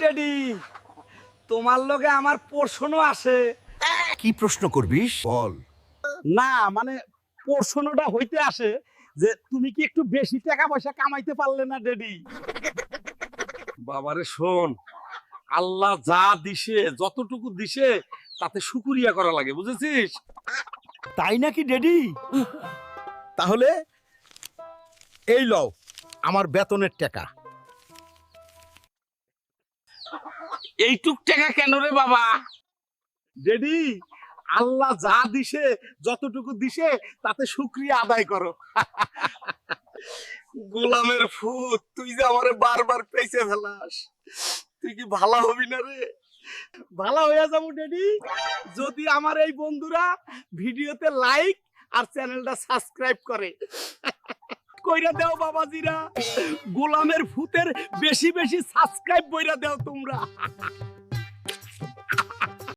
Daddy, তোমার লগে আমার প্রশ্ন আছে। কি প্রশ্ন করবিস বল। না মানে প্রশ্নটা হইতে আসে যে তুমি কি একটু বেশি টাকা পয়সা কামাইতে পারলে না ড্যাডি? বাবারে শোন, আল্লাহ যা দিছে যতটুকু দিছে তাতে শুকরিয়া করা লাগে, বুঝেছিস? তাই নাকি ড্যাডি? তাহলে এই লও আমার বেতনের টাকা। এইটুক টাকা কেন রে বাবা? ড্যাডি, আল্লাহ যা দিছে যতটুকু দিছে তাতে শুকরিয়া আদায় করো। গোলামের ফুত, তুই যে আমারে বারবার পেইছে ফেলাস, তুই কি ভালো হবি না রে? ভালো হয়ে যাবো ড্যাডি যদি আমার এই বন্ধুরা ভিডিওতে লাইক আর চ্যানেলটা সাবস্ক্রাইব করে। কইরা দাও বাবাজিরা, গোলামের ফুতের বেশি বেশি সাবস্ক্রাইব কইরা দাও তোমরা।